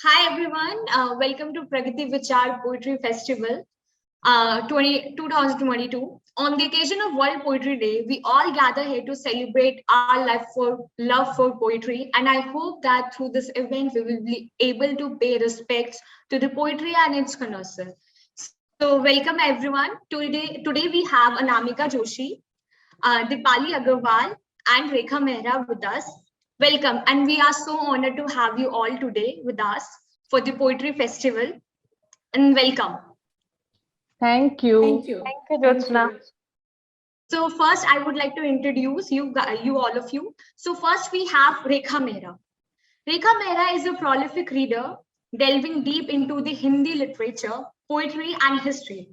Hi everyone, welcome to Pragati Vichar Poetry Festival 2022. On the occasion of World Poetry Day, we all gather here to celebrate our love for poetry, and I hope that through this event we will be able to pay respects to the poetry and its connoisseur. So welcome everyone. Today we have Anamika Joshi, Dipali Agarwal, and Rekha Mehra with us. Welcome, and we are so honored to have you all today with us for the Poetry Festival. And welcome. Thank you. Thank you. Thank you, Jyotsna. So first, I would like to introduce you all of you. So first, we have Rekha Mehra. Rekha Mehra is a prolific reader, delving deep into the Hindi literature, poetry, and history.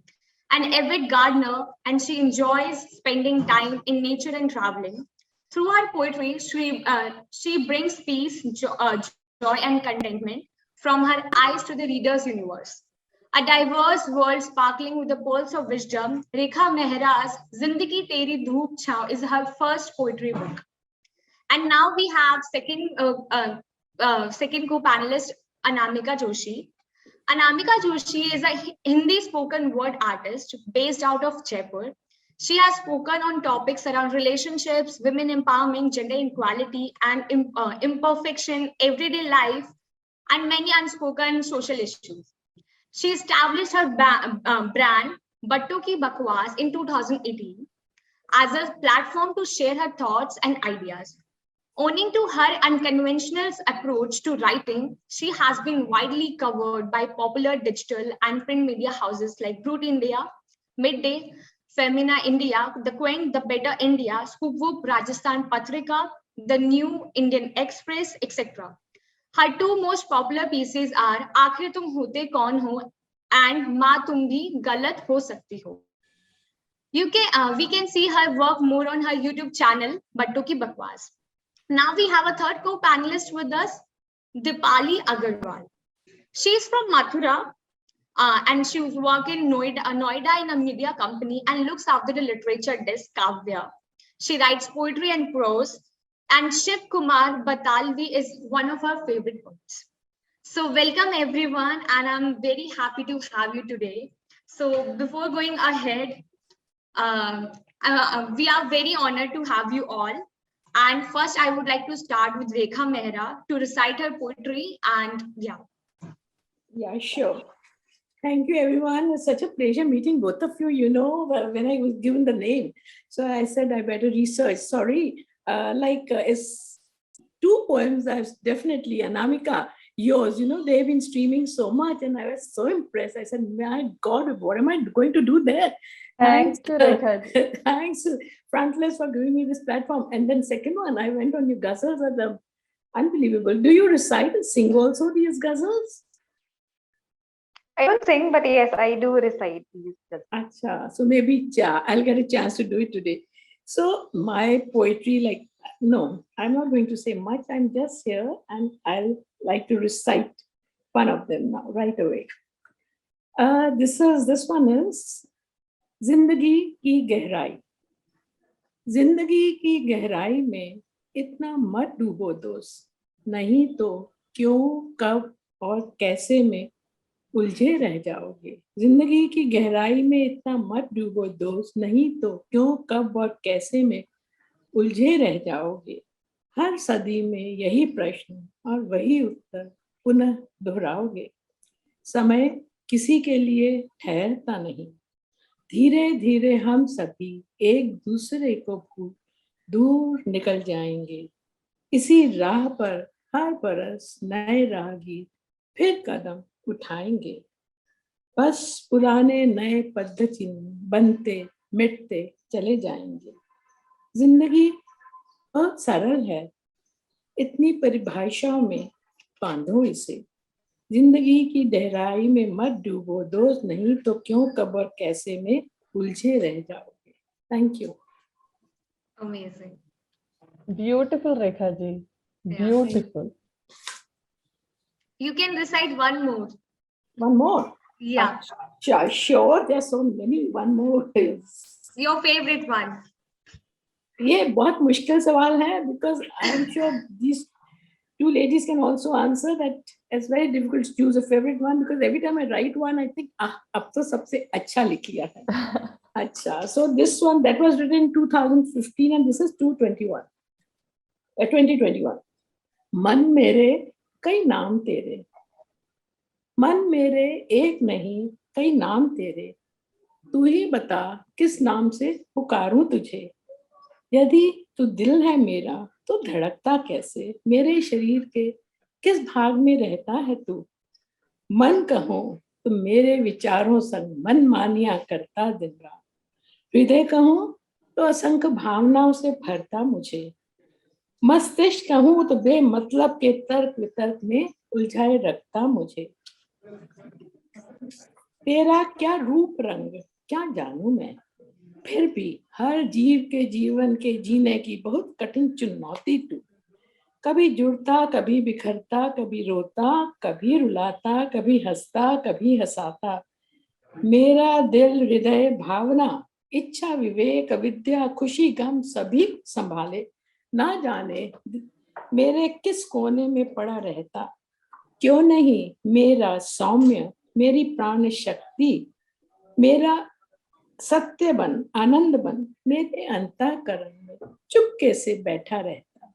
An avid gardener, and she enjoys spending time in nature and traveling. Through her poetry, she brings peace, joy, and contentment from her eyes to the reader's universe. A diverse world sparkling with the pearls of wisdom, Rekha Mehra's Zindagi Teri Dhoop Chhaw is her first poetry book. And now we have second co-panelist, Anamika Joshi. Anamika Joshi is a Hindi spoken word artist based out of Jaipur. She has spoken on topics around relationships, women empowerment, gender equality, and imperfection, everyday life, and many unspoken social issues. She established her brand, Batto Ki Bakwas, in 2018 as a platform to share her thoughts and ideas. Owing to her unconventional approach to writing, she has been widely covered by popular digital and print media houses like Brut India, Midday, Femina India, The Queen, The Better India, Scoop Whoop, Rajasthan Patrika, The New Indian Express, etc. Her two most popular pieces are Aakhir Tum Hote Kaun Ho and Ma Tum Bhi Galat Ho Sakti Ho. We can see her work more on her YouTube channel, Batto Ki Bakwas. Now we have a third co-panelist with us, Dipali Agarwal. She's from Mathura and she works in Noida in a media company and looks after the literature desk, Kavya. She writes poetry and prose, and Shiv Kumar Batalvi is one of her favorite poets. So welcome everyone, and I'm very happy to have you today. So before going ahead, we are very honored to have you all. And first, I would like to start with Rekha Mehra to recite her poetry. And yeah. Yeah, sure. Thank you, everyone. It's such a pleasure meeting both of you. You know, when I was given the name, so I said I better research. Sorry, it's two poems. I've definitely Anamika, yours. You know, they've been streaming so much, and I was so impressed. I said, "My God, what am I going to do there?" Thanks to Rekha. Thanks, Frontless, for giving me this platform. And then second one, I went on your ghazals at the unbelievable. Do you recite and sing also these ghazals? I don't sing, but yes, I do recite these. Acha, so maybe I'll get a chance to do it today. So my poetry, no, I'm not going to say much. I'm just here and I'll like to recite one of them now, right away. This one is जिंदगी की गहराई. जिंदगी की गहराई में इतना मत डूबो दोस्त, नहीं तो क्यों, कब और कैसे में उलझे रह जाओगे. जिंदगी की गहराई में इतना मत डूबो दोस्त, नहीं तो क्यों, कब और कैसे में उलझे रह जाओगे. हर सदी में यही प्रश्न और वही उत्तर पुनः दोहराओगे. समय किसी के लिए ठहरता नहीं. धीरे धीरे हम सभी एक दूसरे को भूल दूर निकल जाएंगे. इसी राह पर हर बरस नए राहगीर फिर कदम उठाएंगे. बस पुराने नए पद्धति बनते मिटते चले जाएंगे. जिंदगी बहुत सरल है, इतनी परिभाषाओं में बांधो इसे. जिंदगी की गहराई में मत डूबो दोस्त, नहीं तो क्यों, कब और कैसे में उलझे रह जाओगे. Thank you. Amazing. Beautiful, Rekha ji. Beautiful. You can recite one more. One more? Yeah. Sure, there's so many. One more is Your favorite one. ये बहुत मुश्किल सवाल है because I am sure these two ladies can also answer that. It's very difficult to choose a favorite one because every time I write one, I think, अब तो सबसे अच्छा लिख लिया है. अच्छा, so this one that was written in 2015 and this is 2021. मन मेरे कई नाम तेरे, मन मेरे एक नहीं कई नाम तेरे, तू ही बता किस नाम से पुकारूं तुझे. यदि तू दिल है मेरा तो धड़कता कैसे, मेरे शरीर के किस भाग में रहता है तू. मन कहूं तो मेरे विचारों संग मन मानिया करता दिन रात. हृदय कहूं तो असंख्य भावनाओं से भरता मुझे. मस्तिष्क कहूं तो बेमतलब के तर्क वितर्क में उलझाए रखता मुझे. तेरा क्या रूप रंग क्या जानूं मैं, फिर भी हर जीव के जीवन के जीने की बहुत कठिन चुनौती तू. कभी जुड़ता कभी बिखरता, कभी रोता कभी रुलाता, कभी हंसता कभी हंसाता. मेरा दिल हृदय भावना इच्छा विवेक विद्या खुशी गम सभी संभाले. ना जाने मेरे किस कोने में पड़ा रहता, क्यों नहीं मेरा सौम्य मेरी प्राण शक्ति, मेरा सत्य बन आनंद बन मेरे अंतःकरण में चुपके से बैठा रहता.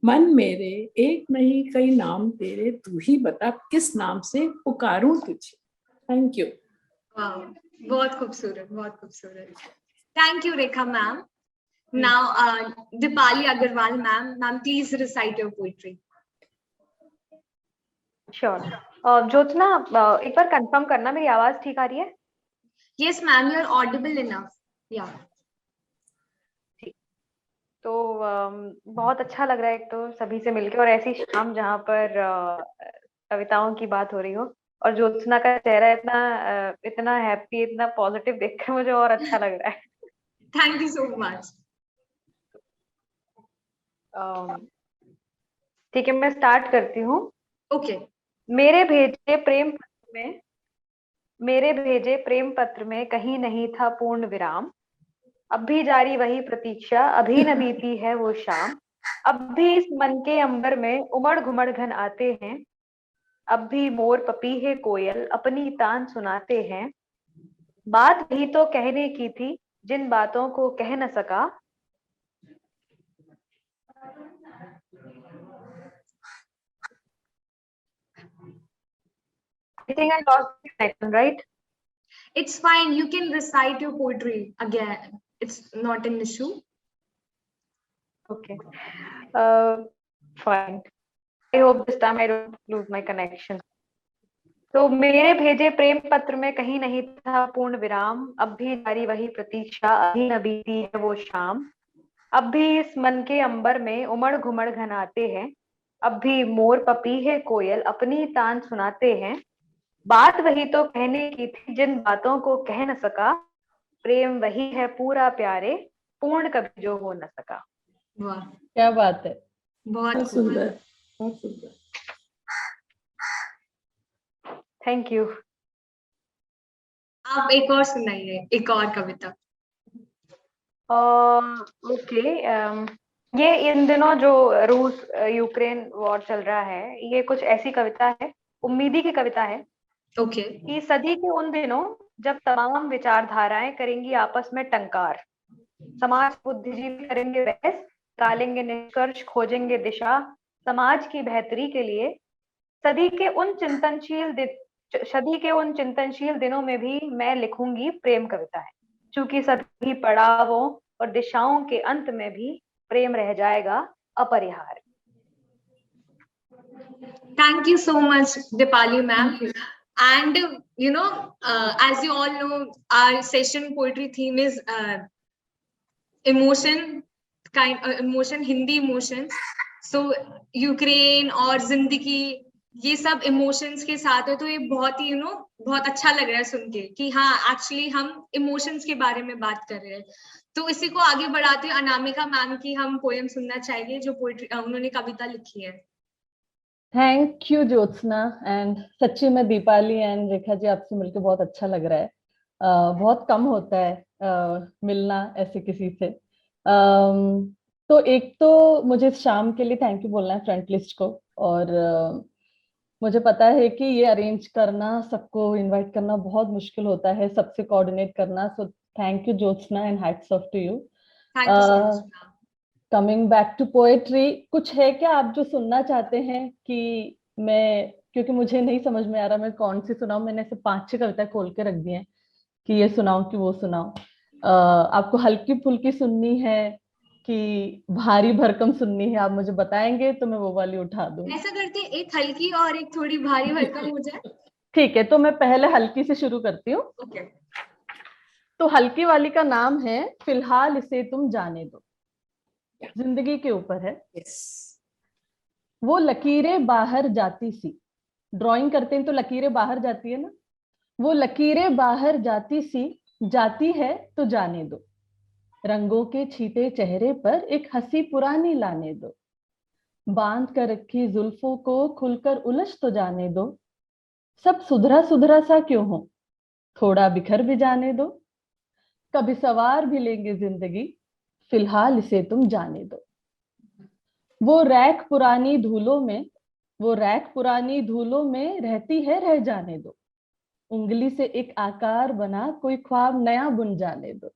मन मेरे एक नहीं कई नाम तेरे, तू ही बता किस नाम से पुकारूं तुझे. Thank you. Wow, बहुत खूबसूरत, बहुत खूबसूरत. Thank you, Rekha ma'am. Now, Dipali Agarwal ma'am, please recite your poetry. Sure. Jyotsna, एक बार कंफर्म करना मेरी आवाज ठीक आ रही है? Yes, ma'am, you're audible enough. Yeah. तो बहुत अच्छा लग रहा है एक तो सभी से मिलकर, और ऐसी शाम जहाँ पर कविताओं की बात हो रही हो, और ज्योत्सना का चेहरा इतना हैप्पी इतना पॉजिटिव देखकर मुझे और अच्छा लग रहा है. Thank you so much. ठीक है, मैं स्टार्ट करती हूँ. Okay. मेरे भेजे प्रेम पत्र में कहीं नहीं था पूर्ण विराम. अब भी जारी वही प्रतीक्षा, अभी न बीती है वो शाम. अब भी इस मन के अंबर में उमड़ घुमड़ घन आते हैं. अब भी मोर पपीहे कोयल अपनी तान सुनाते हैं. बात भी तो कहने की थी जिन बातों को कह न सका. I think I lost the connection, right? It's fine. You can recite your poetry again. It's not an issue. Okay. Fine. I hope this time I don't lose my connection. तो मेरे भेजे प्रेम पत्र में कहीं नहीं था पूर्ण विराम. अब भी जारी वही प्रतीक्षा, अभी न बीती है वो शाम. अब भी इस मन के अंबर में उमड़ घुमड़ घन आते हैं. अब भी मोर पपीहे कोयल अपनी तान सुनाते हैं. बात वही तो कहने की थी जिन बातों को कह न सका. प्रेम वही है पूरा प्यारे, पूर्ण कभी जो हो न सका. वाह, क्या बात है. बहुत सुंदर, बहुत सुंदर. Thank you. आप एक और सुनाइए, एक और कविता. ओके. ये इन दिनों जो रूस यूक्रेन वॉर चल रहा है, ये कुछ ऐसी कविता है, उम्मीदी की कविता है. ओके. कि सदी के उन दिनों जब तमाम विचारधाराएं करेंगी आपस में टंकार. समाज बुद्धिजीवी करेंगे बहस, निकालेंगे निष्कर्ष, खोजेंगे दिशा समाज की बेहतरी के लिए. सदी के उन चिंतनशील दिनों में भी मैं लिखूंगी प्रेम कविताएं. क्योंकि सभी पड़ावों और दिशाओं के अंत में भी प्रेम रह जाएगा अपरिहार्य. Thank you so much, Dipali ma'am. And as you all know, our session poetry theme is emotion, emotion, Hindi emotions. So Ukraine और जिंदगी, ये सब इमोशंस के साथ है, तो ये बहुत ही बहुत अच्छा लग रहा है सुन के कि हाँ, एक्चुअली हम इमोशंस के बारे में बात कर रहे हैं. तो इसी को आगे बढ़ाते हुए अनामिका मैम की हम पोएम सुनना चाहेंगे, जो पोएट्री उन्होंने कविता लिखी है. Thank you Jyotsna. एंड सच्ची में दीपाली एंड रेखा जी, आपसे मिलकर बहुत अच्छा लग रहा है. बहुत कम होता है मिलना ऐसे किसी से. तो एक तो मुझे शाम के लिए थैंक यू बोलना है फ्रंट लिस्ट को, और मुझे पता है कि ये अरेंज करना, सबको इनवाइट करना बहुत मुश्किल होता है, सबसे कोऑर्डिनेट करना. So thank you Jyotsna and hats off to you. Thank you so much. Coming back to poetry, कुछ है क्या आप जो सुनना चाहते हैं कि मैं, क्योंकि मुझे नहीं समझ में आ रहा मैं कौन सी सुनाऊं. मैंने ऐसे 5-6 कविता खोल के रख दी हैं कि ये सुनाऊं कि वो सुनाऊं. आपको हल्की फुल्की सुननी है कि भारी भरकम सुननी है, आप मुझे बताएंगे तो मैं वो वाली उठा दूं. ऐसा करते हैं, एक हल्की और एक थोड़ी भारी भरकम हो जाए. ठीक है, तो मैं पहले हल्की से शुरू करती हूँ. ओके. तो हल्की वाली का नाम है फिलहाल इसे तुम जाने दो. जिंदगी के ऊपर है. Yes. वो लकीरें बाहर जाती सी, ड्राइंग करते हैं तो लकीरें बाहर जाती है ना. वो लकीरें बाहर जाती सी, जाती है तो जाने दो. रंगों के छीटे चेहरे पर एक हंसी पुरानी लाने दो. बांध कर रखी जुल्फों को खुलकर उलझ तो जाने दो. सब सुधरा सुधरा सा क्यों हो, थोड़ा बिखर भी जाने दो. कभी सवार भी लेंगे जिंदगी, फिलहाल इसे तुम जाने दो. वो रैक पुरानी धूलों में, वो रैक पुरानी धूलों में रहती है, रह जाने दो. उंगली से एक आकार बना कोई ख्वाब नया बुन जाने दो.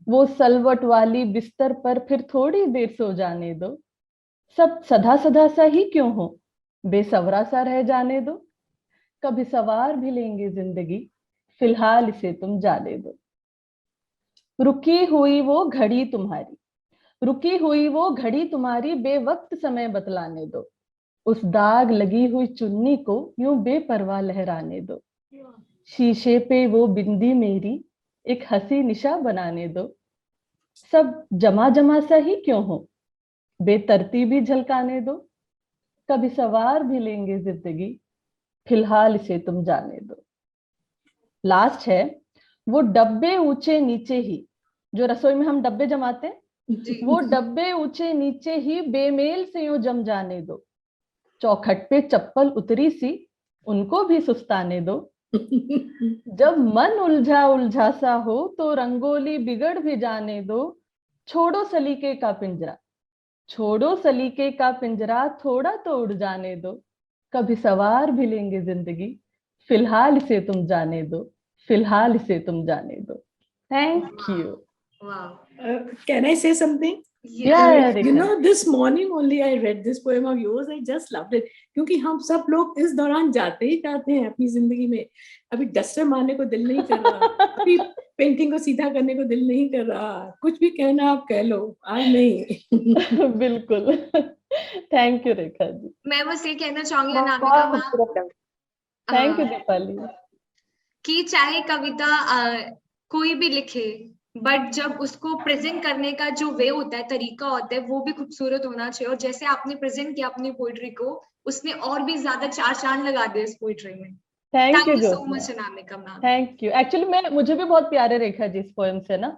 वो सलवट वाली बिस्तर पर फिर थोड़ी देर सो जाने दो. सब सधा सधा सा ही क्यों हो, बेसवरा सा रह जाने दो. कभी सवार भी लेंगे जिंदगी, फिलहाल इसे तुम जाने दो. रुकी हुई वो घड़ी तुम्हारी, रुकी हुई वो घड़ी तुम्हारी बेवक्त समय बतलाने दो. उस दाग लगी हुई चुन्नी को यूं बेपरवाह लहराने दो. शीशे पे वो बिंदी मेरी एक हंसी निशा बनाने दो. सब जमा जमा सा ही क्यों हो, बेतरतीबी झलकाने दो. कभी सवार भी लेंगे जिंदगी, फिलहाल इसे तुम जाने दो. लास्ट है, वो डब्बे ऊंचे नीचे ही, जो रसोई में हम डब्बे जमाते हैं, वो डब्बे ऊंचे नीचे ही बेमेल से यूं जम जाने दो. चौखट पे चप्पल उतरी सी, उनको भी सुस्ताने दो. जब मन उलझा उलझा सा हो तो रंगोली बिगड़ भी जाने दो. छोड़ो सलीके का पिंजरा, छोड़ो सलीके का पिंजरा, थोड़ा तो उड़ जाने दो. कभी सवार भी लेंगे जिंदगी, फिलहाल इसे तुम जाने दो, फिलहाल इसे तुम जाने दो. Thank you. Wow. Can I say something? Yeah, You know, this morning only I read this poem of yours. I just loved it. क्योंकि हम सब लोग इस दौरान जाते ही जाते हैं अपनी जिंदगी में. अभी डस्टर मारने को दिल नहीं कर रहा, अभी पेंटिंग को सीधा करने को दिल नहीं कर रहा. कुछ भी कहना आप कह लो, आज नहीं. बिल्कुल. थैंक यू रेखा जी. मैं बस ये कहना चाहूंगी Anamika ma'am, thank you Deepali. कि चाहे कविता कोई भी लिखे, बट जब उसको प्रेजेंट करने का जो वे होता है, तरीका होता है, वो भी खूबसूरत होना चाहिए. और जैसे आपने प्रेजेंट किया अपनी पोइट्री को, उसने और भी ज्यादा चार चांद लगा दिए इस पोइट्री में. Thank you so much Anamika ma'am. Thank you. Actually मुझे भी बहुत प्यारे रेखा जी इस पोएम से ना.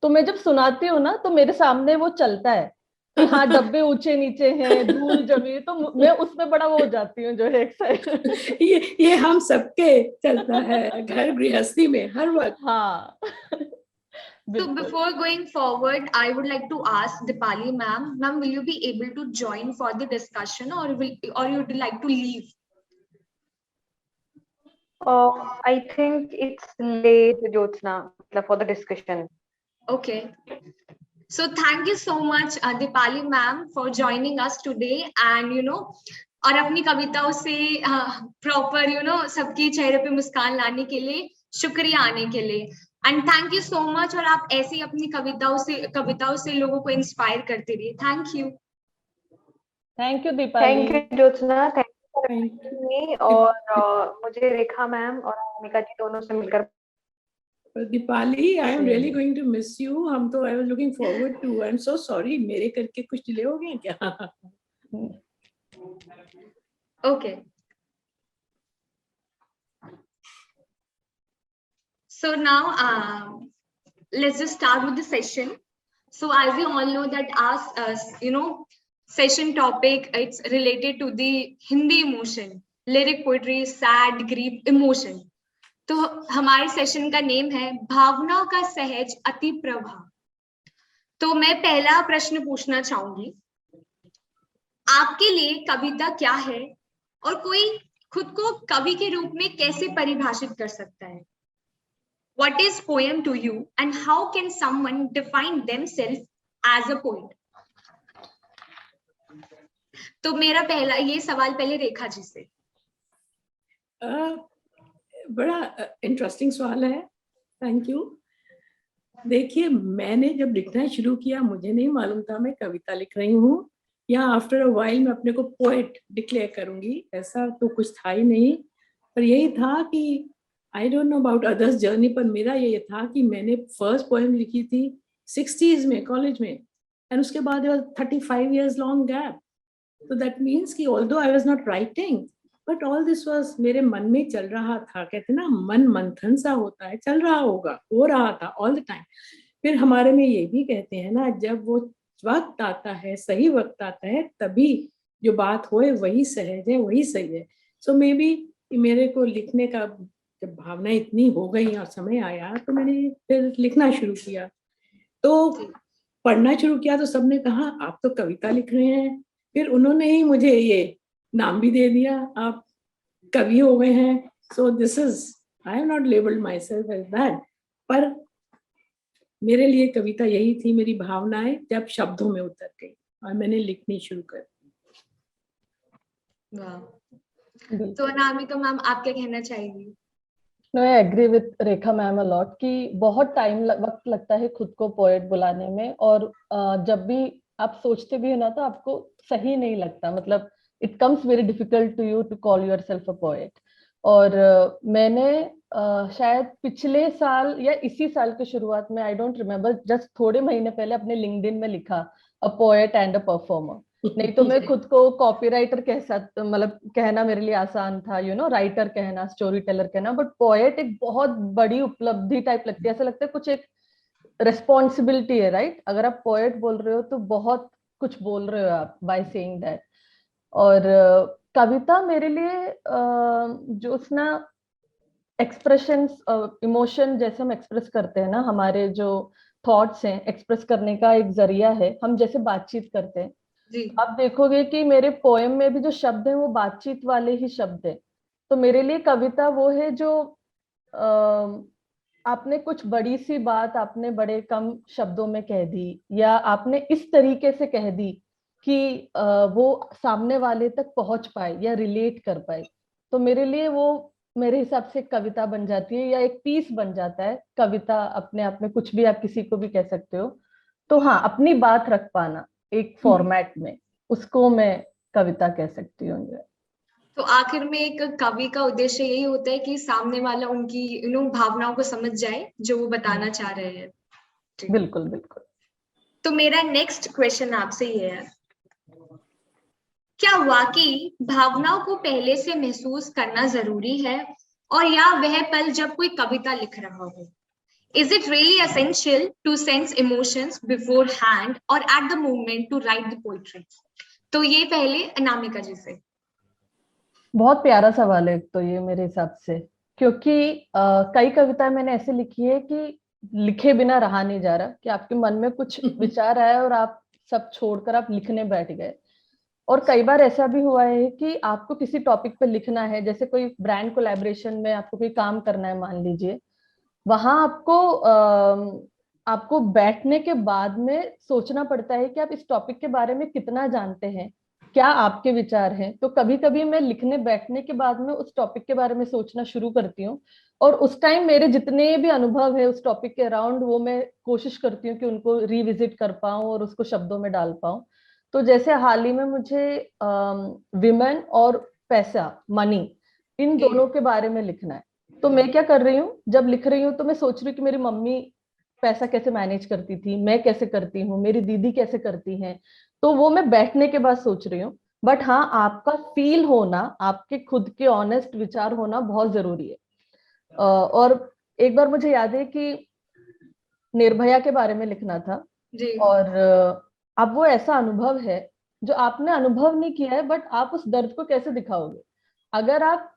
तो मैं जब सुनाती हूँ ना तो मेरे सामने वो चलता है कि हाँ डब्बे ऊंचे नीचे हैं, धूल जमी, तो मैं उसमें बड़ा वो हो जाती हूँ जो है एक्साइटेड. ये हम सबके चलता है घर गृहस्थी में हर वक्त. हाँ. So before going forward, I would like to ask Dipali ma'am, will you be able to join for the discussion, or you'd like to leave? I think it's late, Jyotsna, for the discussion. Okay. So thank you so much, Dipali ma'am, for joining us today, and और अपनी कविताओं से proper सबकी चेहरे पे मुस्कान लाने के लिए शुक्रिया आने के लिए. And thank you so much. और आप ऐसी अपनी कविताओं से लोगों को इंस्पायर करते रहिए. Thank you. Thank you Deepali. Thank you Jyotsna. Thank you. और मुझे रेखा मैम और अनामिका जी दोनों से मिलकर Deepali, I am really going to miss you. हम तो I was looking forward to. I'm so sorry, मेरे करके कुछ डिले हो गया क्या? Okay. So now let's just start with the session. So as you all know that our session topic, it's related to the Hindi emotion, lyric poetry, sad, grief, emotion. तो हमारे session का name है भावनाओं का सहज अति प्रभाव. तो मैं पहला प्रश्न पूछना चाहूंगी आपके लिए कविता क्या है और कोई खुद को कवि के रूप में कैसे परिभाषित कर सकता है? What is poem to you and how can someone define themselves as a poet? तो मेरा पहला ये सवाल पहले रेखा जी से। बड़ा इंटरेस्टिंग सवाल है, थैंक यू। देखिए, मैंने जब लिखना शुरू किया मुझे नहीं मालूम था मैं कविता लिख रही हूँ या आफ्टर अ वाइल मैं अपने को पोएट डिक्लेयर करूंगी, ऐसा तो कुछ था ही नहीं। पर यही था कि I don't know about others journey, पर मेरा ये था कि मैंने फर्स्ट पोएम लिखी थी 60s में कॉलेज में, एंड उसके बाद 35 years लॉन्ग गैप। तो दैट मीन्स कि although I was not writing but all this was मेरे मन में चल रहा था। कहते ना मन मंथन सा होता है, चल रहा होगा, हो रहा था ऑल द टाइम। फिर हमारे में ये भी कहते हैं ना, जब वो वक्त आता है, सही वक्त आता है, तभी जो बात होए वही सहज है, वही सही है। सो मे बी मेरे को लिखने का जब भावना इतनी हो गई और समय आया तो मैंने फिर लिखना शुरू किया। तो पढ़ना शुरू किया तो सबने कहा आप तो कविता लिख रहे हैं। फिर उन्होंने ही मुझे ये नाम भी दे दिया, आप कवि हो गए हैं। So this is, I have not labelled myself as that, पर मेरे लिए कविता यही थी, मेरी भावनाएं जब शब्दों में उतर गई और मैंने लिखनी शुरू कर दी। वाह। तो अनामिका मैम, आप क्या कहना चाहेंगी? No, I agree with Rekha ma'am a lot कि बहुत वक्त लगता है खुद को पोएट बुलाने में, और जब भी आप सोचते भी हो ना तो आपको सही नहीं लगता, मतलब it comes very difficult to you to call yourself a poet. और मैंने शायद पिछले साल या इसी साल के शुरुआत में, आई डोंट रिमेम्बर, जस्ट थोड़े महीने पहले अपने लिंक्डइन में लिखा a poet and a performer. नहीं तो मैं खुद को कॉपीराइटर कह सकता, मतलब कहना मेरे लिए आसान था, राइटर कहना, स्टोरी टेलर कहना, बट पोएट एक बहुत बड़ी उपलब्धि टाइप लगती है। ऐसा लगता है कुछ एक रिस्पॉन्सिबिलिटी है, राइट? अगर आप पोएट बोल रहे हो तो बहुत कुछ बोल रहे हो आप बाय सेइंग दैट। और कविता मेरे लिए जो उसना एक्सप्रेशंस, इमोशन जैसे हम एक्सप्रेस करते हैं ना, हमारे जो थॉट्स हैं एक्सप्रेस करने का एक जरिया है, हम जैसे बातचीत करते हैं। आप देखोगे कि मेरे पोएम में भी जो शब्द हैं वो बातचीत वाले ही शब्द हैं। तो मेरे लिए कविता वो है जो आपने कुछ बड़ी सी बात आपने बड़े कम शब्दों में कह दी, या आपने इस तरीके से कह दी कि वो सामने वाले तक पहुंच पाए या रिलेट कर पाए। तो मेरे लिए वो, मेरे हिसाब से कविता बन जाती है या एक पीस बन जाता है। कविता अपने आप में कुछ भी आप किसी को भी कह सकते हो। तो हाँ, अपनी बात रख पाना एक फॉर्मेट में, उसको मैं कविता कह सकती हूँ। तो आखिर में एक कवि का उद्देश्य यही होता है कि सामने वाला उनकी भावनाओं को समझ जाए जो वो बताना चाह रहे हैं। बिल्कुल बिल्कुल। तो मेरा नेक्स्ट क्वेश्चन आपसे ये है, क्या वाकई भावनाओं को पहले से महसूस करना जरूरी है, और या वह पल जब कोई कविता लिख रहा हो? Is it really essential to sense emotions beforehand or at the moment to write the poetry? तो ये पहले अनामिका जी से। बहुत प्यारा सवाल है तो ये मेरे हिसाब से, क्योंकि कई कविताएं मैंने ऐसे लिखी है कि लिखे बिना रहा नहीं जा रहा, कि आपके मन में कुछ विचार आया और आप सब छोड़कर आप लिखने बैठ गए। और कई बार ऐसा भी हुआ है कि आपको किसी टॉपिक पे लिखना है, जैसे कोई ब्रांड कोलैबोरेशन में आपको कोई काम करना है मान लीजिए, वहां आपको बैठने के बाद में सोचना पड़ता है कि आप इस टॉपिक के बारे में कितना जानते हैं, क्या आपके विचार हैं। तो कभी कभी मैं लिखने बैठने के बाद में उस टॉपिक के बारे में सोचना शुरू करती हूँ, और उस टाइम मेरे जितने भी अनुभव है उस टॉपिक के अराउंड, वो मैं कोशिश करती हूँ कि उनको रिविजिट कर पाऊँ और उसको शब्दों में डाल पाऊँ। तो जैसे हाल ही में मुझे विमेन और पैसा, मनी, इन दोनों के बारे में लिखना है। तो मैं क्या कर रही हूँ, जब लिख रही हूँ तो मैं सोच रही हूँ कि मेरी मम्मी पैसा कैसे मैनेज करती थी, मैं कैसे करती हूँ, मेरी दीदी कैसे करती हैं। तो वो मैं बैठने के बाद सोच रही हूँ। बट हाँ, आपका फील होना, आपके खुद के ऑनेस्ट विचार होना बहुत जरूरी है। और एक बार मुझे याद है कि निर्भया के बारे में लिखना था जी। और अब वो ऐसा अनुभव है जो आपने अनुभव नहीं किया है, बट आप उस दर्द को कैसे दिखाओगे? अगर आप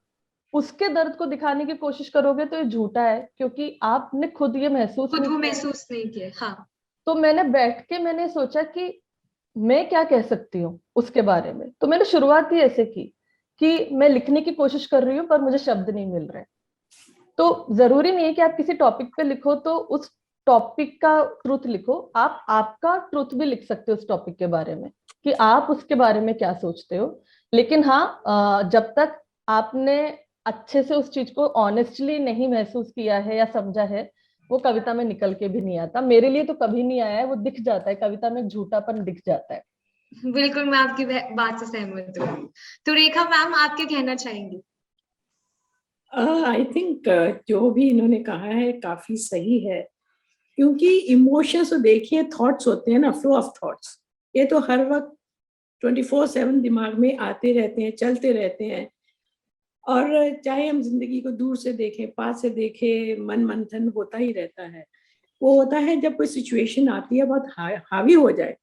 उसके दर्द को दिखाने की कोशिश करोगे तो ये झूठा है, क्योंकि आपने खुद ये महसूस खुद नहीं वो किया। महसूस नहीं किया। हाँ। तो मैंने बैठ के मैंने सोचा कि मैं क्या कह सकती हूँ उसके बारे में। तो मैंने शुरुआत ही ऐसे की कि मैं लिखने की कोशिश कर रही हूँ पर मुझे शब्द नहीं मिल रहे। तो जरूरी नहीं है कि आप किसी टॉपिक पे लिखो तो उस टॉपिक का ट्रुथ लिखो, आप आपका ट्रुथ भी लिख सकते हो उस टॉपिक के बारे में, कि आप उसके बारे में क्या सोचते हो। लेकिन हाँ, जब तक आपने अच्छे से उस चीज को ऑनेस्टली नहीं महसूस किया है या समझा है, वो कविता में निकल के भी नहीं आता। मेरे लिए तो कभी नहीं आया है, वो दिख जाता है, कविता में एक झूठापन दिख जाता है। बिल्कुल, मैं आपकी बात से सहमत हूँ। तो रेखा मैम, आप क्या कहना चाहेंगी? आई थिंक जो भी इन्होंने कहा है काफी सही है, क्योंकि इमोशंस तो देखिए थॉट्स होते हैं ना, फ्लो ऑफ थॉट्स, ये तो हर वक्त 24/7 दिमाग में आते रहते हैं, चलते रहते हैं। और चाहे हम जिंदगी को दूर से देखें, पास से देखें, मन मंथन होता ही रहता है। वो होता है जब कोई सिचुएशन आती है बहुत हावी हो जाए,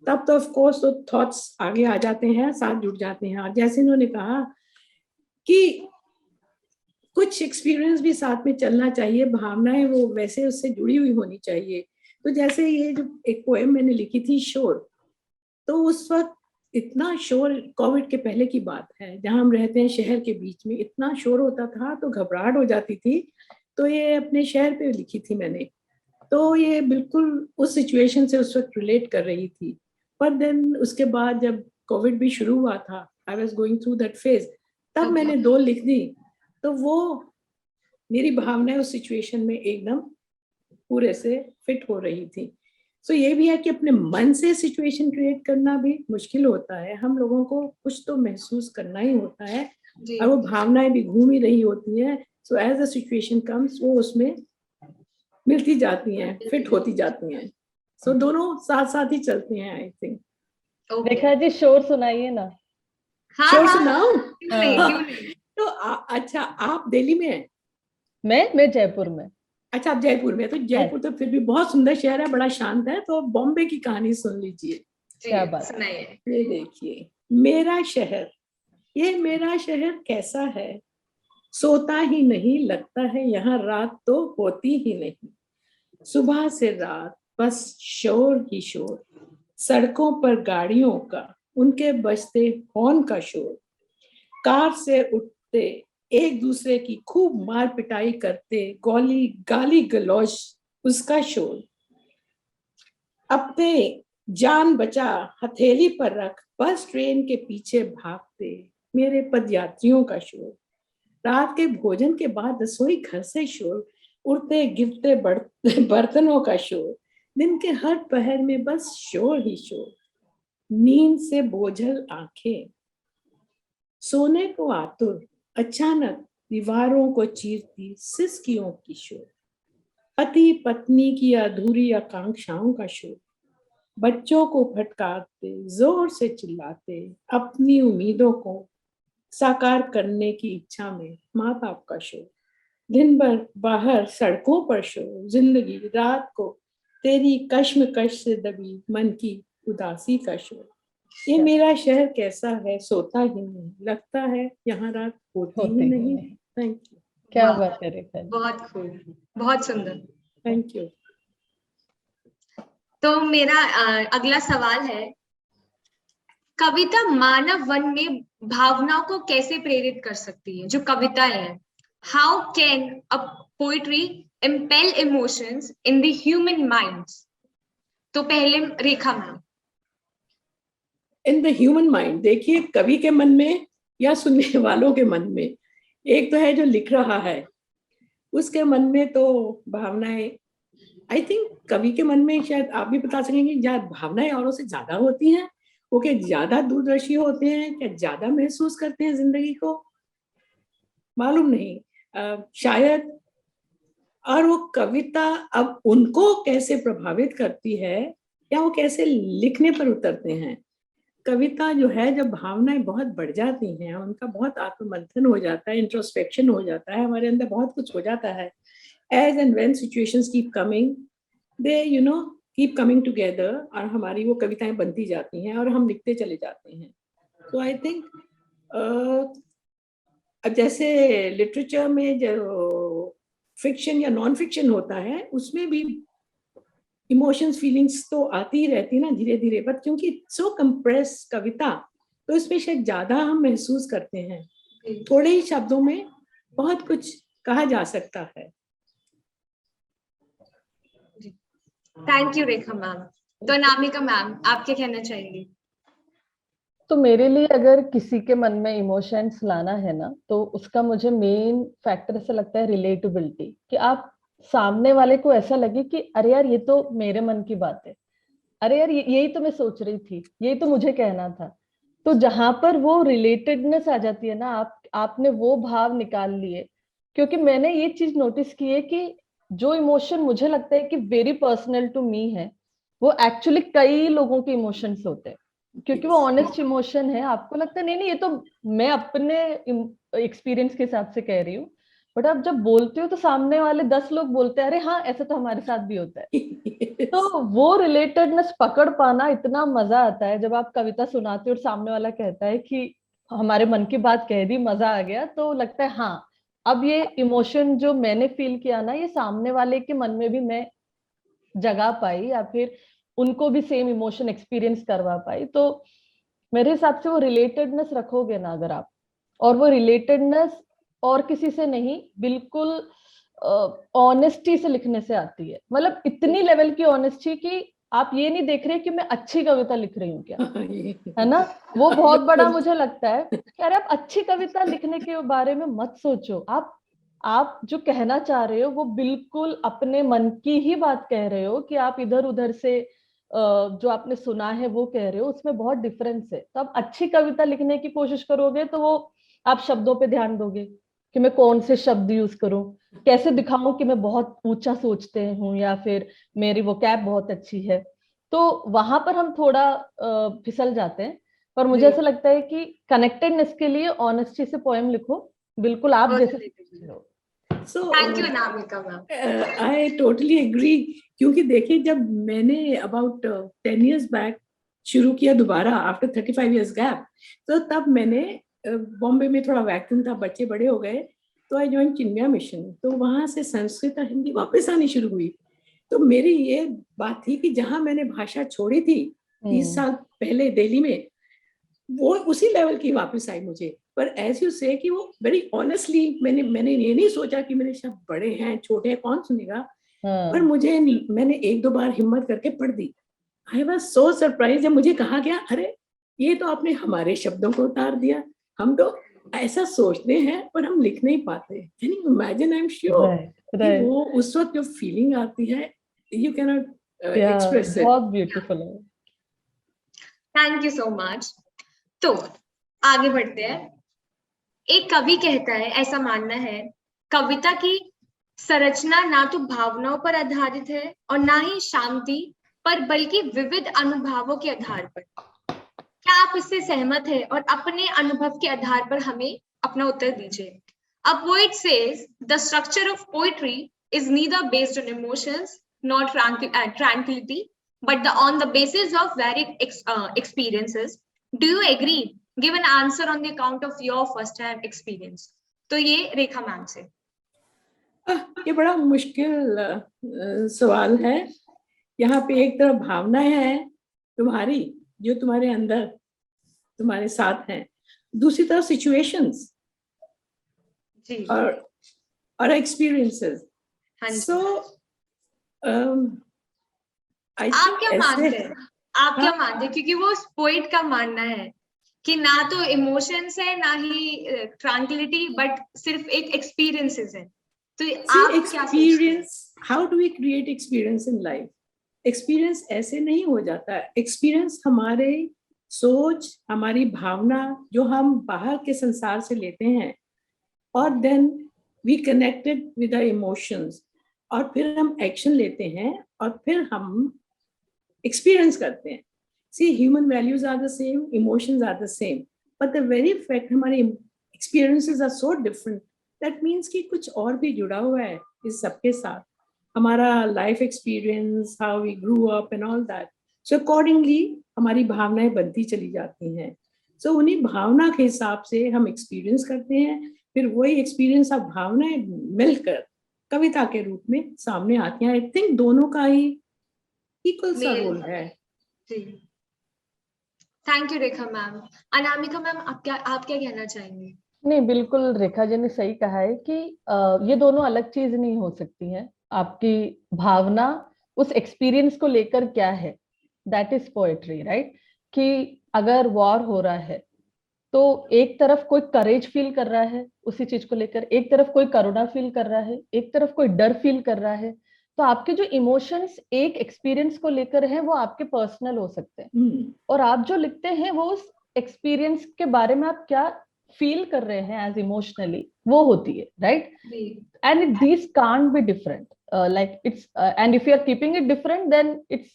तब तो ऑफ कोर्स तो थॉट्स आगे आ जाते हैं, साथ जुड़ जाते हैं। और जैसे इन्होंने कहा कि कुछ एक्सपीरियंस भी साथ में चलना चाहिए, भावनाएं वो वैसे उससे जुड़ी हुई होनी चाहिए। तो जैसे ये जो एक पोएम मैंने लिखी थी शोर, तो उस वक्त इतना शोर, कोविड के पहले की बात है, जहां हम रहते हैं शहर के बीच में, इतना शोर होता था तो घबराहट हो जाती थी। तो ये अपने शहर पे लिखी थी मैंने। तो ये बिल्कुल उस सिचुएशन से उस वक्त रिलेट कर रही थी। पर देन उसके बाद जब कोविड भी शुरू हुआ था, I was going through that phase, तब मैंने 2 लिख दी। तो वो मेरी भावनाएं उस सिचुएशन में एकदम पूरे से फिट हो रही थी। सो ये भी है कि अपने मन से सिचुएशन क्रिएट करना भी मुश्किल होता है, हम लोगों को कुछ तो महसूस करना ही होता है, जी। और वो भावनाएं भी घूम ही रही होती हैं। So as a situation comes, वो उसमें मिलती जाती हैं, फिट होती जाती हैं। सो दोनों साथ साथ ही चलते हैं, I think. Okay. Rekha ji, शोर सुनाइए ना। हाँ शोर हाँ, सुनाऊं? क्यों नहीं, क्यों नहीं। तो अच्छा, आप दिल्ली में हैं? मैं जयपुर में। अच्छा, आप जयपुर में। तो है, जयपुर तो फिर भी बहुत सुंदर शहर है, बड़ा शांत है। तो बॉम्बे की कहानी सुन लीजिए। जी, क्या बात। सुनाइए। ये देखिए, मेरा शहर, ये मेरा शहर कैसा है, सोता ही नहीं, लगता है यहाँ रात तो होती ही नहीं। सुबह से रात बस शोर ही शोर, सड़कों पर गाड़ियों का, उनके बजते हॉर्न का शोर, कार से उठते एक दूसरे की खूब मार पिटाई करते, गौली गाली गलौज उसका शोर, अपने जान बचा हथेली पर रख बस ट्रेन के पीछे भागते मेरे पदयात्रियों का शोर, रात के भोजन के बाद रसोई घर से शोर, उड़ते गिरते बर्तनों का शोर, दिन के हर पहर में बस शोर ही शोर, नींद से बोझल आंखें, सोने को आतुर, अचानक दीवारों को चीरती सिसकियों की शोर, पति पत्नी की अधूरी आकांक्षाओं का शोर, बच्चों को फटकारते जोर से चिल्लाते अपनी उम्मीदों को साकार करने की इच्छा में माँ बाप का शोर, दिन भर बाहर सड़कों पर शोर, जिंदगी रात को तेरी कश्मकश से दबी मन की उदासी का शोर, ये मेरा शहर कैसा है, सोता ही नहीं, लगता है यहाँ रात होती होते ही ही नहीं। नहीं। Thank you. क्या वाह, बात है रेखा जी। बहुत खूब, बहुत सुंदर। Thank you. तो मेरा अगला सवाल है, कविता मानव मन में भावनाओं को कैसे प्रेरित कर सकती है? जो कविताएं हैं, how can a poetry impel emotions in the human minds? तो पहले Rekha ma'am. In the human mind, देखिए कवि के मन में या सुनने वालों के मन में, एक तो है जो लिख रहा है, उसके मन में तो भावनाएं, आई थिंक कवि के मन में शायद आप भी बता सकेंगे, क्या भावनाएं औरों से ज्यादा होती हैं? वो क्या ज्यादा दूरदर्शी होते हैं, क्या ज्यादा महसूस करते हैं जिंदगी को? मालूम नहीं, शायद। और वो कविता अब उनको कैसे प्रभावित करती है, या वो कैसे लिखने पर उतरते हैं? कविता जो है, जब भावनाएं बहुत बढ़ जाती हैं, उनका बहुत आत्ममंथन हो जाता है, इंट्रोस्पेक्शन हो जाता है, हमारे अंदर बहुत कुछ हो जाता है, as and when situations keep coming, they keep coming together, और हमारी वो कविताएं बनती जाती हैं और हम लिखते चले जाते हैं। तो आई थिंक अब जैसे लिटरेचर में जो फिक्शन या नॉन फिक्शन होता है, उसमें भी इमोशंस फीलिंग्स तो आती ही रहती ना धीरे धीरे, बट क्योंकि सो कंप्रेस कविता, तो इसमें शायद ज्यादा हम महसूस करते हैं, थोड़े ही शब्दों में बहुत कुछ कहा जा सकता है। Thank you Rekha ma'am. तो अनामिका मैम, आप क्या कहना चाहेंगे? तो मेरे लिए अगर किसी के मन में इमोशंस लाना है ना, तो उसका मुझे मेन फैक्टर ऐसा लगता है रिलेटेबिलिटी, कि आप सामने वाले को ऐसा लगे कि अरे यार ये तो मेरे मन की बात है, अरे यार यही तो मैं सोच रही थी, यही तो मुझे कहना था। तो जहां पर वो रिलेटेडनेस आ जाती है ना, आपने वो भाव निकाल लिए। क्योंकि मैंने ये चीज नोटिस की है कि जो इमोशन मुझे लगता है कि वेरी पर्सनल टू मी है, वो एक्चुअली कई लोगों के इमोशंस होते हैं, क्योंकि वो ऑनेस्ट इमोशन है। आपको लगता है नहीं नहीं ये तो मैं अपने एक्सपीरियंस के हिसाब से कह रही हूँ, बट आप जब बोलते हो तो सामने वाले 10 लोग बोलते हैं अरे हाँ ऐसा तो हमारे साथ भी होता है। तो वो रिलेटेडनेस पकड़ पाना, इतना मजा आता है जब आप कविता सुनाते हो और सामने वाला कहता है कि हमारे मन की बात कह दी, मजा आ गया। तो लगता है हाँ, अब ये इमोशन जो मैंने फील किया ना, ये सामने वाले के मन में भी मैं जगा पाई, या फिर उनको भी सेम इमोशन एक्सपीरियंस करवा पाई। तो मेरे हिसाब से वो रिलेटेडनेस रखोगे ना अगर आप, और वो रिलेटेडनेस और किसी से नहीं, बिल्कुल ऑनेस्टी से लिखने से आती है। मतलब इतनी लेवल की ऑनेस्टी कि आप ये नहीं देख रहे कि मैं अच्छी कविता लिख रही हूँ क्या, है ना। वो बहुत बड़ा मुझे लगता है कि अरे आप अच्छी कविता लिखने के बारे में मत सोचो, आप जो कहना चाह रहे हो वो बिल्कुल अपने मन की ही बात कह रहे हो, कि आप इधर उधर से जो आपने सुना है वो कह रहे हो, उसमें बहुत डिफरेंस है। तो आप अच्छी कविता लिखने की कोशिश करोगे तो वो आप शब्दों पे ध्यान दोगे कि मैं कौन से शब्द यूज करूं, कैसे दिखाऊं कि मैं बहुत ऊंचा सोचते हूँ, या फिर मेरी वोकैब बहुत अच्छी है। तो वहां पर हम थोड़ा फिसल जाते हैं। पर मुझे ऐसा लगता है कि कनेक्टेडनेस के लिए ऑनेस्टी से पोएम लिखो, बिल्कुल आप जैसे सोच रहे हो। So thank you Anamika ma'am. I totally agree, क्योंकि देखिए जब मैंने about 10 years back शुरू किया दोबारा आफ्टर 35 years गैप, तो तब मैंने बॉम्बे में थोड़ा वैक्यूम था, बच्चे बड़े हो गए, तो आई ज्वाइन चिन्मया मिशन। तो वहां से संस्कृत और हिंदी वापस आनी शुरू हुई। तो मेरी ये बात थी कि जहां मैंने भाषा छोड़ी थी 30 साल पहले दिल्ली में, वो उसी लेवल की वापस आई मुझे। पर एज यू से कि वो वेरी ऑनेस्टली, मैंने ये नहीं सोचा कि मेरे शब्द बड़े हैं छोटे हैं कौन सुनेगा, पर मुझे मैंने एक दो बार हिम्मत करके पढ़ दी। आई वाज सो सरप्राइज जब मुझे कहा गया अरे ये तो आपने हमारे शब्दों को उतार दिया, हम तो ऐसा सोचते हैं पर हम लिख नहीं पाते। Can you imagine? I am sure कि वो उस वक्त जो फीलिंग आती है you can not express it. बहुत ब्यूटीफुल है। Thank you so much. तो आगे बढ़ते हैं। एक कवि कहता है, ऐसा मानना है, कविता की संरचना ना तो भावनाओं पर आधारित है और ना ही शांति पर, बल्कि विविध अनुभवों के आधार पर। क्या आप इससे सहमत हैं? और अपने अनुभव के आधार पर हमें अपना उत्तर दीजिए। A poet says the structure of poetry is neither based on emotions nor tranquility, but on the basis of varied experiences. Do you agree? Give an answer on the account of your first-hand experience. तो ये रेखा ma'am से। ये बड़ा मुश्किल सवाल है। यहाँ पे एक तरफ भावनाएं हैं तुम्हारी जो तुम्हारे अंदर तुम्हारे साथ हैं, दूसरी तरफ सिचुएशंस और एक्सपीरियंसेस। सो आप क्या मानते हैं? आप क्या मानते हैं? क्योंकि वो पोइट का मानना है कि ना तो इमोशंस है ना ही ट्रैंक्विलिटी, बट सिर्फ एक एक्सपीरियंसेस है। तो आप क्या सोचते हैं? How do we create experience in life? Experience ऐसे नहीं हो जाता। एक्सपीरियंस हमारे सोच, हमारी भावना जो हम बाहर के संसार से लेते हैं, और then we connected with the emotions, और फिर हम एक्शन लेते हैं और फिर हम एक्सपीरियंस करते हैं। See human values are the same, emotions are the same, but the very fact हमारे experiences are so different. That means कि कुछ और भी जुड़ा हुआ है इस सबके साथ, हमारा life experience, how we grew up and all that. So accordingly हमारी भावनाएं बनती चली जाती हैं। सो उन्हीं भावना के हिसाब से हम एक्सपीरियंस करते हैं, फिर वही एक्सपीरियंस अब भावनाएं मिलकर कविता के रूप में सामने आती हैं। आई थिंक दोनों का ही इक्वल सा Male. रोल है। जी, thank you Rekha ma'am. Anamika ma'am, आप क्या कहना चाहेंगे? नहीं, बिल्कुल रेखा जी ने सही कहा है कि ये दोनों अलग चीज नहीं हो सकती हैं। आपकी भावना उस एक्सपीरियंस को लेकर क्या है, दैट इज पोएट्री, राइट? कि अगर वॉर हो रहा है तो एक तरफ कोई करेज फील कर रहा है उसी चीज को लेकर, एक तरफ कोई करुणा फील कर रहा है, एक तरफ कोई डर फील कर रहा है। तो आपके जो इमोशंस एक एक्सपीरियंस को लेकर है वो आपके पर्सनल हो सकते हैं, और आप जो लिखते हैं वो उस एक्सपीरियंस के बारे में आप क्या फील कर रहे हैं एज इमोशनली, वो होती है, right? And these can't be different, like it's and if you are keeping it different then it's,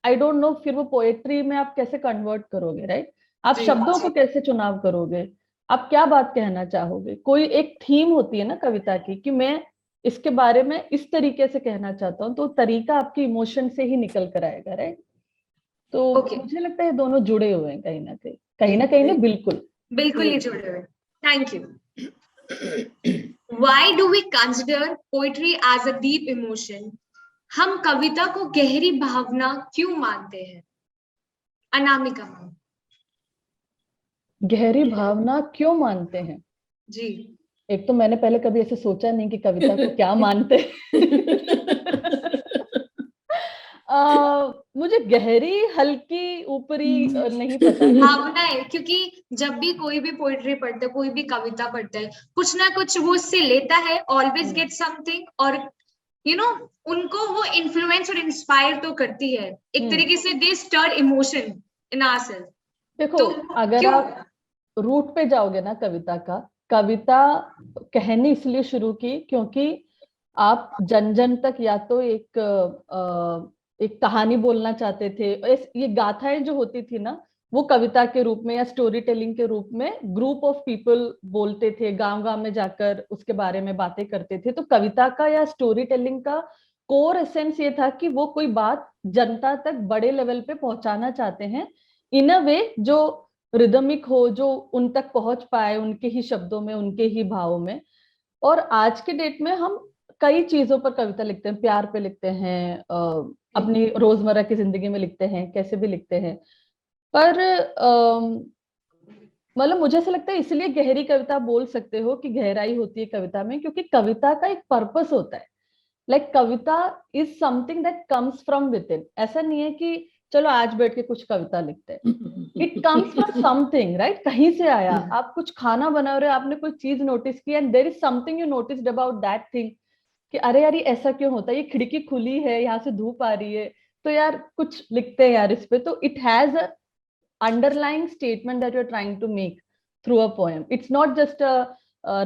I don't know, फिर वो पोएट्री में आप कैसे कन्वर्ट करोगे, राइट? आप जी, शब्दों को जी। कैसे चुनाव करोगे, आप क्या बात कहना चाहोगे? कोई एक थीम होती है ना कविता की कि मैं इसके बारे में इस तरीके से कहना चाहता हूँ, तो तरीका आपके इमोशन से ही निकल कर आएगा, राइट? तो Okay. मुझे लगता है दोनों जुड़े हुए हैं कहीं ना कहीं, कहीं ना कहीं नहीं, बिल्कुल बिल्कुल ही जुड़े हुए। Thank you. Why do we consider poetry as a deep emotion? हम कविता को गहरी भावना क्यों मानते हैं? अनामिका मैम। गहरी भावना क्यों मानते हैं? जी, एक तो मैंने पहले कभी ऐसे सोचा नहीं कि कविता को क्या मानते मुझे गहरी हल्की ऊपरी नहीं पता। भावना है, क्योंकि जब भी कोई भी पोइट्री पढ़ता है, कोई भी कविता पढ़ता है, कुछ ना कुछ वो उससे लेता है, ऑलवेज गेट समथिंग, और उनको वो इन्फ्लुएंस और इंस्पायर तो करती है एक तरीके से। दे स्टर इमोशन इन आवरसेल्फ। देखो, तो अगर क्यों? आप रूट पे जाओगे ना कविता का, कविता कहनी इसलिए शुरू की क्योंकि आप जन जन तक या तो एक कहानी बोलना चाहते थे। ये गाथाएं जो होती थी ना, वो कविता के रूप में या स्टोरी टेलिंग के रूप में ग्रुप ऑफ पीपल बोलते थे, गांव गांव में जाकर उसके बारे में बातें करते थे। तो कविता का या स्टोरी टेलिंग का कोर एसेंस ये था कि वो कोई बात जनता तक बड़े लेवल पे पहुंचाना चाहते हैं, इन अ वे जो रिदमिक हो, जो उन तक पहुंच पाए उनके ही शब्दों में, उनके ही भावों में। और आज के डेट में हम कई चीजों पर कविता लिखते हैं, प्यार पे लिखते हैं, अपनी रोजमर्रा की जिंदगी में लिखते हैं, कैसे भी लिखते हैं। पर मतलब मुझे ऐसा लगता है इसलिए गहरी कविता बोल सकते हो कि गहराई होती है कविता में, क्योंकि कविता का एक पर्पस होता है। Like Kavita is something that comes from with in. ऐसा नहीं है कि चलो आज बैठ के कुछ कविता लिखते हैं, it comes from something, right? कहीं से आया। आप कुछ खाना बना रहे हो, आपने कोई चीज नोटिस की and there is something you noticed about that thing, कि अरे यार ये ऐसा क्यों होता है, ये खिड़की खुली है, यहाँ से धूप आ रही है, तो यार कुछ लिखते हैं यार इस पे। तो it has a underlying statement that you're trying to make through a poem. It's not just a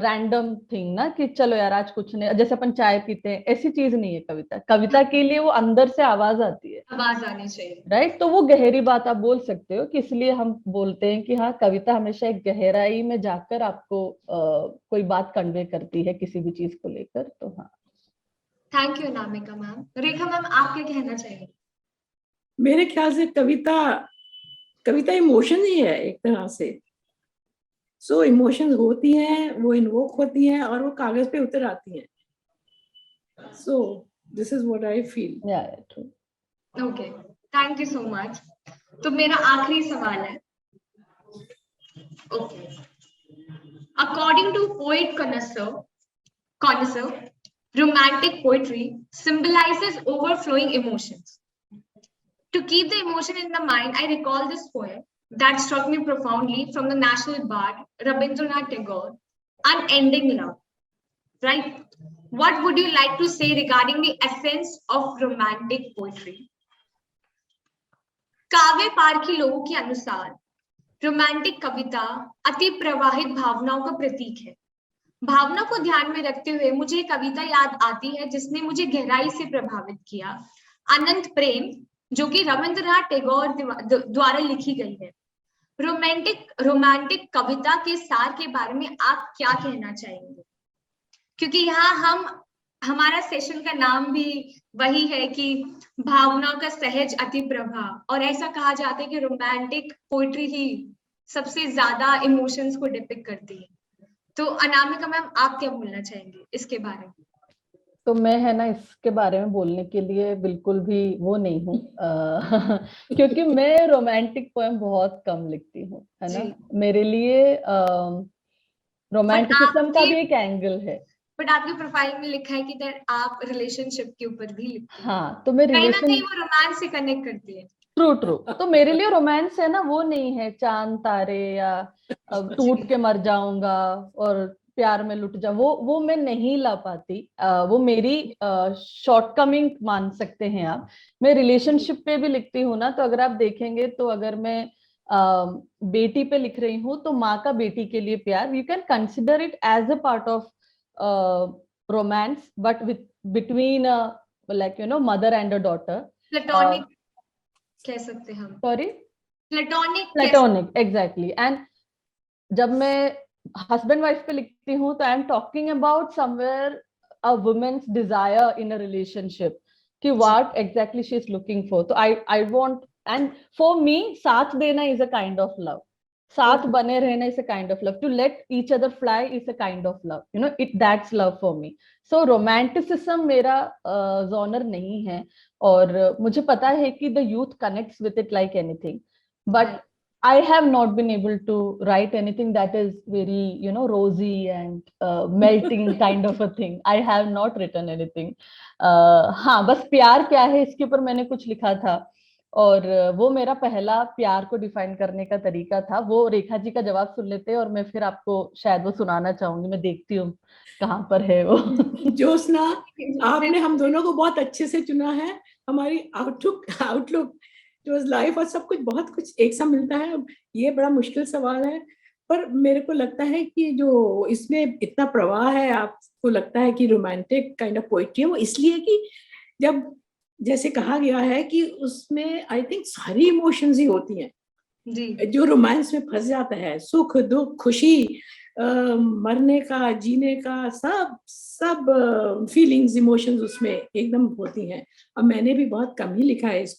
random thing ना कि चलो यार आज कुछ नहीं, जैसे अपन चाय पीते हैं, ऐसी चीज नहीं है कविता। कविता के लिए वो अंदर से आवाज आती है, आवाज आनी चाहिए, राइट? तो वो गहरी बात आप बोल सकते हो कि इसलिए हम बोलते हैं कि हाँ, कविता हमेशा एक गहराई में जाकर आपको कोई बात कन्वे करती है किसी भी चीज को लेकर। तो हाँ, thank you Anamika ma'am. Rekha ma'am, आप क्या कहना चाहिए? मेरे ख्याल से कविता इमोशन ही है एक तरह से। सो इमोशंस होती हैं, वो इन्वोक होती हैं और वो कागज पे उतर आती हैं। So this is what I feel. Yeah true. Okay, thank you so much. तो मेरा आखिरी सवाल है। Okay, according to poet connoisseur, romantic poetry symbolizes overflowing emotions. To keep the emotion in the mind, I recall this poem that struck me profoundly from the national bard Rabindranath Tagore, Unending Love. Right? What would you like to say regarding the essence of romantic poetry? काव्य पारखी लोगों के अनुसार romantic कविता अति प्रवाहित भावनाओं का प्रतीक है। भावना को ध्यान में रखते हुए मुझे एक कविता याद आती है जिसने मुझे गहराई से प्रभावित किया, अनंत प्रेम, जो कि रविंद्रनाथ टैगोर द्वारा लिखी गई है। रोमांटिक कविता के सार के बारे में आप क्या कहना चाहेंगे? क्योंकि यहाँ हमारा सेशन का नाम भी वही है कि भावनाओं का सहज अतिप्रभा, और ऐसा कहा जाता है कि रोमांटिक पोइट्री ही सबसे ज्यादा इमोशंस को डिपिक्ट करती है। तो अनामिका मैम, आप क्या बोलना चाहेंगे इसके बारे में? तो मैं है ना इसके बारे में बोलने के लिए बिल्कुल भी वो नहीं हूँ क्योंकि मैं रोमांटिक पोएम बहुत कम लिखती हूँ, है ना। जी। मेरे लिए बट रोमांटिसिज्म का आपकी भी एक एंगल है। बट आपके प्रोफाइल में लिखा है कि that आप रिलेशनशिप के ऊपर भी लिखते हैं, हाँ, तो मैं कहीं ना रिलेशन, कहीं वो रोमांस से कनेक्ट करती है। ट्रू ट्रू, तो मेरे लिए रोमांस है ना, वो नहीं है चांद तारे या टूट जी। के मर जाऊंगा और प्यार में लुट जा, वो मैं नहीं ला पाती। वो मेरी शॉर्टकमिंग मान सकते हैं आप। मैं रिलेशनशिप पे भी लिखती हूँ ना, तो अगर आप देखेंगे तो अगर मैं बेटी पे लिख रही हूँ तो माँ का बेटी के लिए प्यार, you can consider it as a part of romance, but with between like mother and a daughter. Platonic कह सकते हैं हम, सॉरी, प्लेटोनिक कह सकते प्लेटोनिक, एग्जैक्टली। एंड जब मैं हस्बैंड वाइफ पे लिखती हूँ तो I am talking about somewhere a women's desire in a relationship, कि जी। What exactly she is looking for. तो I want, and for me साथ देना is a kind of love, साथ ओके। बने रहना is a kind of love, to let each other fly is a kind of love, it that's love for me. So romanticism मेरा genre नहीं है, और मुझे पता है कि the youth connects with it like anything, but right. I have not been able to write anything that is very, rosy and melting kind of a thing. I have not written anything. हाँ, बस प्यार क्या है इसके ऊपर मैंने कुछ लिखा था, और वो मेरा पहला प्यार को डिफाइन करने का तरीका था। वो रेखा जी का जवाब सुन लेते हैं और मैं फिर आपको शायद वो सुनाना चाहूंगी। मैं देखती हूँ कहाँ पर है वो। ज्योत्सना, आपने हम बिल्कुल। दोनों को बहुत अच्छे से चुना है। हमारी आउटलुक आउटलुक जो लाइफ और सब कुछ बहुत कुछ एक सा मिलता है। ये बड़ा मुश्किल सवाल है, पर मेरे को लगता है कि जो इसमें इतना प्रवाह है, आपको लगता है कि रोमांटिक काइंड ऑफ पोइट्री है, वो इसलिए कि जब जैसे कहा गया है कि उसमें आई थिंक सारी इमोशंस ही होती हैं। जी। जो रोमांस में फंस जाता है, सुख दुख खुशी, मरने का जीने का, सब सब फीलिंग्स इमोशंस उसमें एकदम होती हैं। अब मैंने भी बहुत कम ही लिखा है इस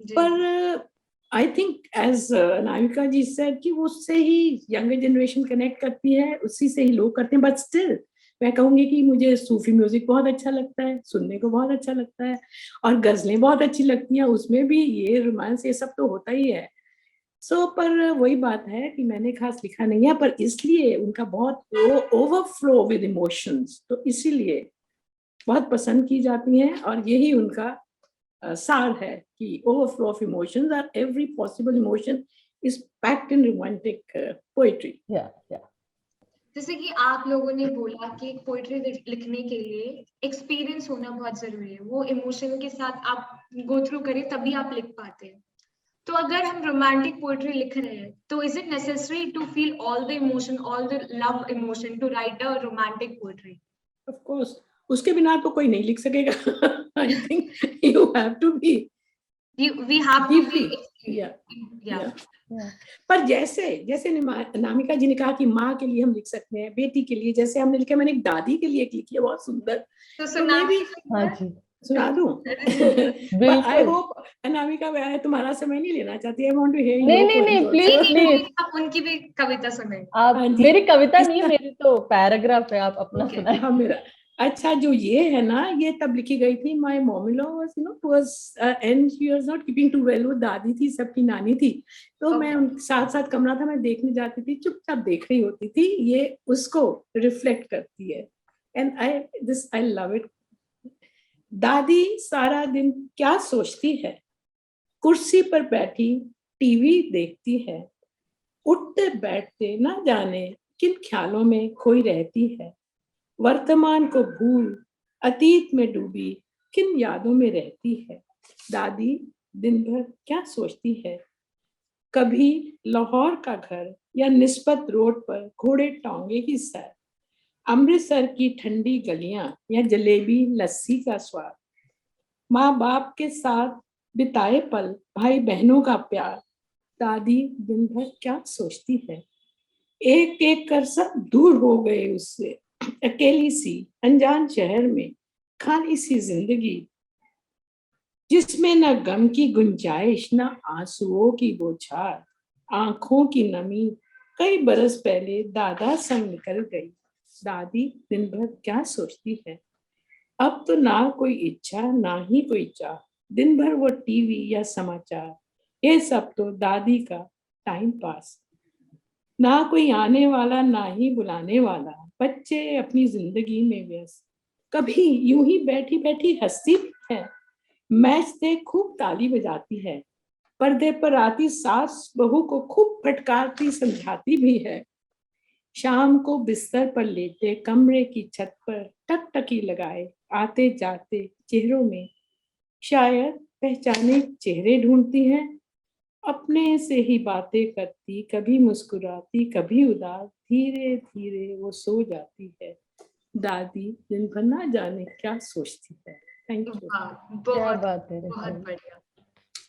जी। पर I think as Navika ji said कि वो उससे ही यंगर जनरेशन कनेक्ट करती है, उसी से ही लोग करते हैं। बट स्टिल मैं कहूंगी कि मुझे सूफी म्यूजिक बहुत अच्छा लगता है, सुनने को बहुत अच्छा लगता है, और गजलें बहुत अच्छी लगती हैं, उसमें भी ये रोमांस ये सब तो होता ही है। पर वही बात है कि मैंने खास लिखा नहीं है, पर इसलिए उनका बहुत ओवरफ्लो विद इमोशंस, तो इसीलिए बहुत पसंद की जाती हैं, और यही उनका सार है कि ओवरफ्लो ऑफ इमोशंस और every possible emotion is packed in romantic poetry. या जैसे कि आप लोगों ने बोला कि पोइट्री लिखने के लिए एक्सपीरियंस होना बहुत जरूरी है, वो इमोशन के साथ आप गो थ्रू करें तभी आप लिख पाते हैं। तो अगर हम रोमांटिक पोइट्री लिख रहे हैं तो is it necessary to feel all the emotion, all the love emotion to write a romantic poetry? Of course, उसके बिना तो कोई नहीं लिख सकेगा। I think you have to be we have to be deeply, yeah yeah या पर जैसे जैसे नामिका जी ने कहा कि माँ के लिए हम लिख सकते हैं, बेटी के लिए, जैसे हमने लिखा, मैंने एक दादी के लिए एक लिखी है बहुत सुंदर, तो तो मैं भी हाँ जी, सुना दूं। पर आई बिल्कुल। होप अनामिका, मैं तुम्हारा समय नहीं लेना चाहती, आई वांट टू हियर नहीं योर नहीं पोएम्स नहीं, प्लीज नहीं आल्सो। नहीं, प्लीज, आप उनकी भी कविता सुने। आप, हाँ जी, मेरी कविता नहीं, इसका मेरी तो पैराग्राफ है, आप अपना ओके। सुनाए। हाँ मेरा अच्छा, जो ये है ना, ये तब लिखी गई थी, my mom in law was was and she was not keeping too well, वो दादी थी, सबकी नानी थी, तो मैं ओके। उनके साथ साथ कमरा था, मैं देखने जाती थी, चुपचाप देख रही होती थी। ये उसको रिफ्लेक्ट करती है, एंड आई लव इट। दादी सारा दिन क्या सोचती है, कुर्सी पर बैठी टीवी देखती है, उठते बैठते ना जाने किन ख्यालों में खोई रहती है, वर्तमान को भूल अतीत में डूबी किन यादों में रहती है। दादी दिन भर क्या सोचती है, कभी लाहौर का घर या निस्बत रोड पर घोड़े टांगे की सैर, अमृतसर की ठंडी गलियां या जलेबी लस्सी का स्वाद, माँ बाप के साथ बिताए पल, भाई बहनों का प्यार। दादी दिन भर क्या सोचती है, एक एक कर सब दूर हो गए उससे, अकेली सी अनजान शहर में खाली सी जिंदगी, जिसमें न गम की गुंजाइश न आंसुओं की बौछार, आंखों की नमी कई बरस पहले दादा संग निकल गई। दादी दिन भर क्या सोचती है, अब तो ना कोई इच्छा ना ही कोई चाह, दिन भर वो टीवी या समाचार, ये सब तो दादी का टाइम पास। ना कोई आने वाला ना ही बुलाने वाला, बच्चे अपनी जिंदगी में व्यस्त। कभी यूं ही बैठी बैठी हंसती है, मैच देख खूब ताली बजाती है, पर्दे पर आती सास बहू को खूब फटकारती समझाती भी है। शाम को बिस्तर पर लेटे कमरे की छत पर टकटकी लगाए आते जाते चेहरों में शायद पहचाने चेहरे ढूंढती है। अपने से ही बातें करती, कभी मुस्कुराती कभी उदास, धीरे धीरे वो सो जाती है। दादी दिन भर ना जाने क्या सोचती है। Thank you. वाह, क्या बहुत बात है बहुत रेखा जी। बढ़िया।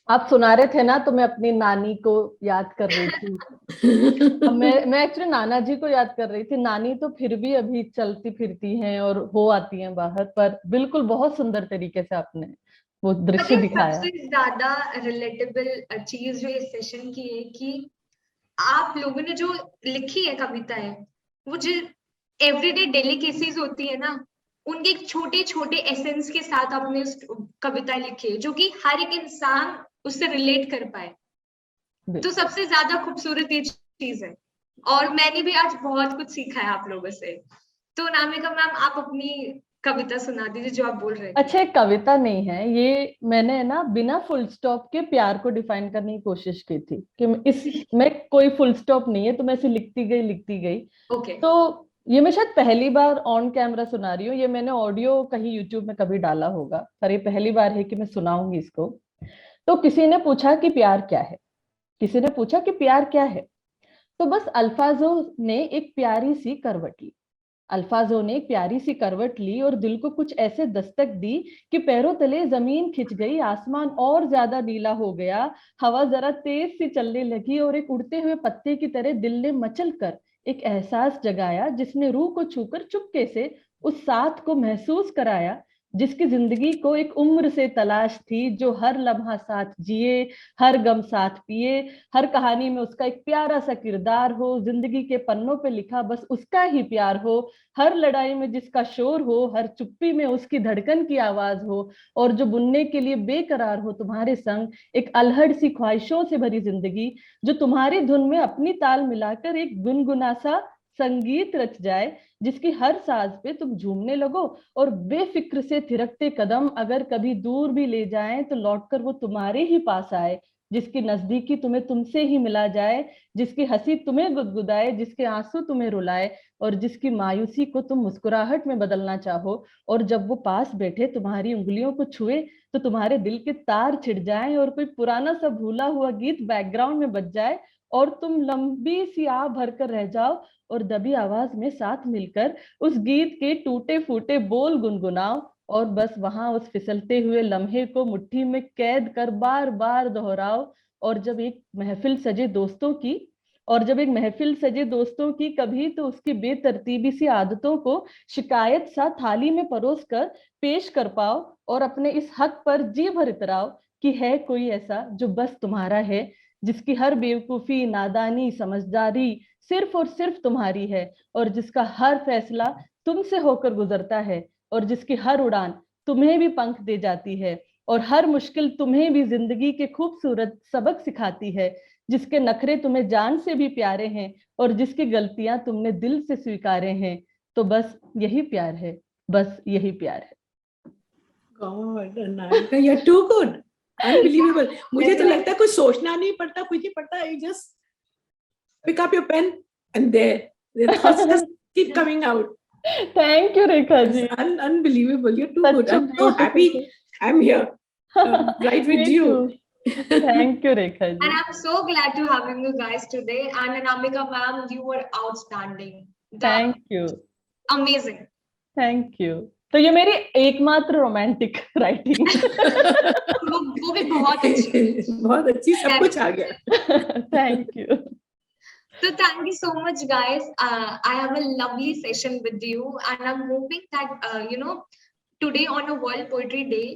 आप सुना रहे थे ना, तो मैं अपनी नानी को याद कर रही थी। अब मैं एक्चुअली नाना जी को याद कर रही थी। नानी तो फिर भी अभी चलती फिरती हैं और हो आती हैं बाहर, पर बिल्कुल बहुत सुंदर तरीके से आपने वो दृश्य पता है दिखाया। सबसे ज्यादा रिलेटेबल चीज जो इस सेशन की है कि आप लोगों ने जो लिखी है कविताएं, वो जो एवरीडे डेली केसेस होती है ना, उनके छोटे छोटे एसेंस के साथ आपने उस कविताएं लिखी है जो कि हर एक इंसान उससे रिलेट कर पाए। तो सबसे ज्यादा खूबसूरत ये चीज है। और मैंने भी आज बहुत कुछ सीखा है आप लोगों से। तो अनामिका मैम, आप अपनी कविता सुना दीजिए जो आप बोल रहे थे। अच्छा, एक कविता नहीं है ये, मैंने ना बिना फुल स्टॉप के प्यार को डिफाइन करने की कोशिश की थी कि मैं कोई फुल स्टॉप नहीं है, तो मैं ऐसे लिखती गई। ओके। तो ये मैं शायद पहली बार ऑन कैमरा सुना रही हूँ। ये मैंने ऑडियो कहीं यूट्यूब में कभी डाला होगा, पर ये पहली बार है कि मैं सुनाऊंगी इसको। तो किसी ने पूछा कि प्यार क्या है, किसी ने पूछा कि प्यार क्या है। तो बस अल्फाजों ने एक प्यारी सी करवट ली, अल्फाजों ने एक प्यारी सी करवट ली और दिल को कुछ ऐसे दस्तक दी कि पैरों तले जमीन खिंच गई, आसमान और ज्यादा नीला हो गया, हवा जरा तेज सी चलने लगी और एक उड़ते हुए पत्ते की तरह दिल ने मचल कर एक एहसास जगाया, जिसने रूह को छूकर चुपके से उस साथ को महसूस कराया, जिसकी जिंदगी को एक उम्र से तलाश थी, जो हर लम्हा साथ जिए, हर गम साथ पिए, हर कहानी में उसका एक प्यारा सा किरदार हो, जिंदगी के पन्नों पे लिखा बस उसका ही प्यार हो, हर लड़ाई में जिसका शोर हो, हर चुप्पी में उसकी धड़कन की आवाज हो, और जो बुनने के लिए बेकरार हो तुम्हारे संग एक अलहड़ सी ख्वाहिशों से भरी जिंदगी, जो तुम्हारी धुन में अपनी ताल मिलाकर एक गुनगुना सा संगीत रच जाए, जिसकी हर साज पे तुम झूमने लगो और बेफिक्र से थिरकते कदम अगर कभी दूर भी ले जाएं तो लौटकर वो तुम्हारे ही पास आए, जिसकी नजदीकी तुम्हें तुमसे ही मिला जाए, जिसकी हंसी तुम्हें गुदगुदाए, जिसके आंसू तुम्हें रुलाए, और जिसकी मायूसी को तुम मुस्कुराहट में बदलना चाहो, और जब वो पास बैठे तुम्हारी उंगलियों को छुए तो तुम्हारे दिल के तार छिड़ जाएं और कोई पुराना सा भूला हुआ गीत बैकग्राउंड में बज जाए और तुम लंबी सी आह भरकर रह जाओ और दबी आवाज में साथ मिलकर उस गीत के टूटे फूटे बोल गुनगुनाओ, और बस वहां उस फिसलते हुए लम्हे को मुट्ठी में कैद कर बार बार दोहराओ। और जब एक महफिल सजे दोस्तों की और जब एक महफिल सजे दोस्तों की कभी तो उसकी बेतरतीबी सी आदतों को शिकायत सा थाली में परोस कर पेश कर पाओ और अपने इस हक पर जी भर इतराओ कि है कोई ऐसा जो बस तुम्हारा है, जिसकी हर बेवकूफी नादानी समझदारी सिर्फ और सिर्फ तुम्हारी है, और जिसका हर फैसला तुमसे होकर गुजरता है, और जिसकी हर उड़ान तुम्हें भी पंख दे जाती है, और हर मुश्किल तुम्हें भी जिंदगी के खूबसूरत सबक सिखाती है, जिसके नखरे तुम्हें जान से भी प्यारे हैं और जिसकी गलतियां तुमने दिल से स्वीकारे हैं। तो बस यही प्यार है, बस यही प्यार है। God, Anamika, you're too good, unbelievable. मुझे तो लगता है कुछ सोचना नहीं पड़ता, कुछ नहीं पड़ता. You just pick up your pen and there, the thoughts just keep coming out. Thank you Rekha ji, It's unbelievable. You're too good. सच I'm so happy. I'm here, right with Me you. too. Thank you Rekha And ji. I'm so glad to having you guys today. And Anamika ma'am, you were outstanding. Thank you, Amazing. Thank you. तो ये मेरी एकमात्र romantic writing. वो भी बहुत अच्छी। बहुत अच्छी, सब कुछ आ गया. Thank you. So thank you so much, guys. I have a lovely session with you, and I'm hoping that today on a World Poetry Day,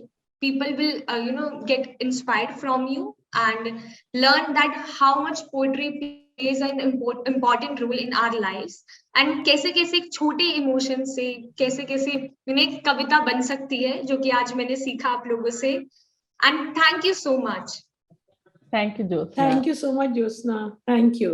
people will get inspired from you and learn that how much poetry plays an important role in our lives, and कैसे कैसे एक छोटे emotion से कैसे कैसे एक कविता बन सकती है, जो कि आज मैंने सीखा आप लोगों से. And thank you so much. Thank you, Jyotsna. Thank you so much, Jyotsna. Thank you.